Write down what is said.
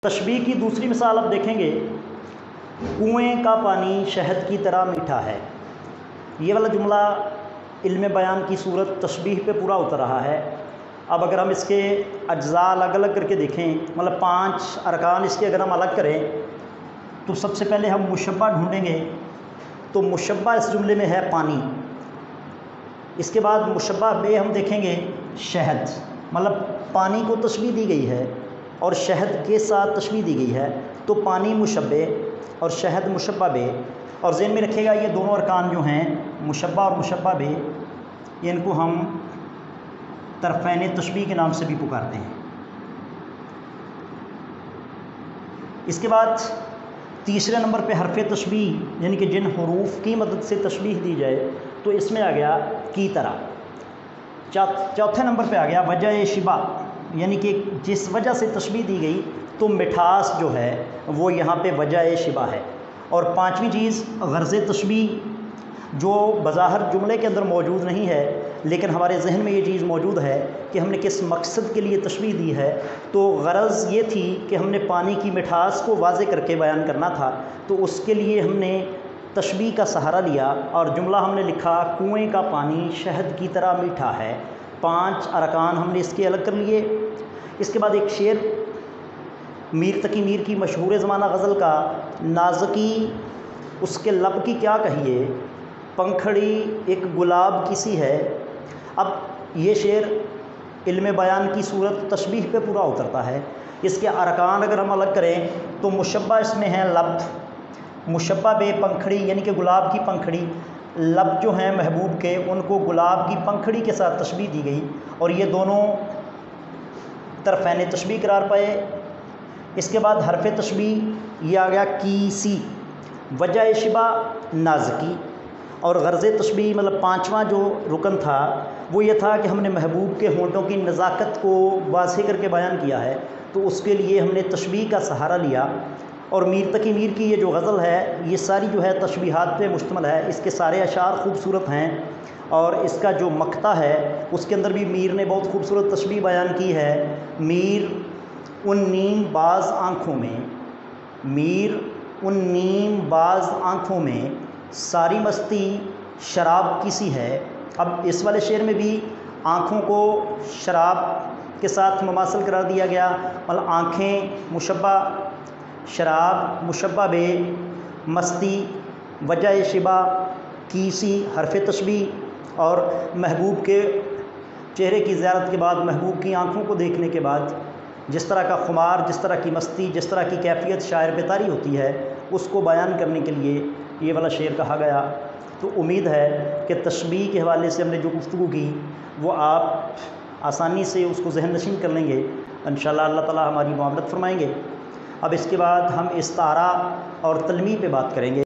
تشبیہ کی دوسری مثال اب دیکھیں گے، کنویں کا پانی شہد کی طرح میٹھا ہے۔ یہ والا جملہ علم بیان کی صورت تشبیہ پہ پورا اتر رہا ہے۔ اب اگر ہم اس کے اجزاء الگ الگ کر کے دیکھیں، مطلب 5 ارکان اس کے اگر ہم الگ کریں تو سب سے پہلے ہم مشبہ ڈھونڈیں گے، تو مشبہ اس جملے میں ہے پانی۔ اس کے بعد مشبہ بے ہم دیکھیں گے شہد، مطلب پانی کو تشبیہ دی گئی ہے اور شہد کے ساتھ تشبیہ دی گئی ہے، تو پانی مشبہ اور شہد مشبہ بے۔ اور ذہن میں رکھے گا یہ دونوں ارکان جو ہیں مشبہ اور مشبہ بے، ان کو ہم طرفین تشبیہ کے نام سے بھی پکارتے ہیں۔ اس کے بعد تیسرے نمبر پہ حرف تشبیہ، یعنی کہ جن حروف کی مدد سے تشبیہ دی جائے، تو اس میں آ گیا کی طرح۔ چوتھے نمبر پہ آ گیا وجہ شبہ، یعنی کہ جس وجہ سے تشبیہ دی گئی تو مٹھاس جو ہے وہ یہاں پہ وجہ شبہ ہے۔ اور پانچویں چیز غرض تشبیہ، جو بظاہر جملے کے اندر موجود نہیں ہے لیکن ہمارے ذہن میں یہ چیز موجود ہے کہ ہم نے کس مقصد کے لیے تشبیہ دی ہے، تو غرض یہ تھی کہ ہم نے پانی کی مٹھاس کو واضح کر کے بیان کرنا تھا، تو اس کے لیے ہم نے تشبیہ کا سہارا لیا اور جملہ ہم نے لکھا کنویں کا پانی شہد کی طرح میٹھا ہے۔ 5 ارکان ہم نے اس کے الگ کر لیے۔ اس کے بعد ایک شعر میر تقی میر کی مشہور زمانہ غزل کا، نازکی اس کے لب کی کیا کہیے، پنکھڑی ایک گلاب کی سی ہے۔ اب یہ شعر علم بیان کی صورت تشبیہ پہ پورا اترتا ہے۔ اس کے ارکان اگر ہم الگ کریں تو مشبہ اس میں ہے لب، مشبہ بے پنکھڑی یعنی کہ گلاب کی پنکھڑی، لب جو ہیں محبوب کے ان کو گلاب کی پنکھڑی کے ساتھ تشبیہ دی گئی اور یہ دونوں طرفین تشبیہ قرار پائے۔ اس کے بعد حرف تشبیہ یہ آ گیا کی سی، وجہ شبہ نازکی، اور غرض تشبیہ مطلب 5واں جو رکن تھا وہ یہ تھا کہ ہم نے محبوب کے ہونٹوں کی نزاکت کو واضح کر کے بیان کیا ہے، تو اس کے لیے ہم نے تشبیہ کا سہارا لیا۔ اور میر تقی میر کی یہ جو غزل ہے یہ ساری جو ہے تشبیہات پہ مشتمل ہے، اس کے سارے اشعار خوبصورت ہیں اور اس کا جو مقطع ہے اس کے اندر بھی میر نے بہت خوبصورت تشبیہ بیان کی ہے۔ میر ان نیم باز آنکھوں میں، میر ان نیم باز آنکھوں میں ساری مستی شراب کی سی ہے۔ اب اس والے شعر میں بھی آنکھوں کو شراب کے ساتھ مماثل قرار دیا گیا، مطلب آنکھیں مشبہ، شراب مشبہ بے، مستی وجہ شبہ، کی سی حرف تشبیہ، اور محبوب کے چہرے کی زیارت کے بعد، محبوب کی آنکھوں کو دیکھنے کے بعد جس طرح کا خمار، جس طرح کی مستی، جس طرح کی کیفیت شاعر پہ طاری ہوتی ہے اس کو بیان کرنے کے لیے یہ والا شعر کہا گیا۔ تو امید ہے کہ تشبیہ کے حوالے سے ہم نے جو گفتگو کی وہ آپ آسانی سے اس کو ذہن نشین کر لیں گے انشاءاللہ۔ اللہ تعالیٰ ہماری معاملت فرمائیں گے۔ اب اس کے بعد ہم استعارہ اور تلمیح پہ بات کریں گے۔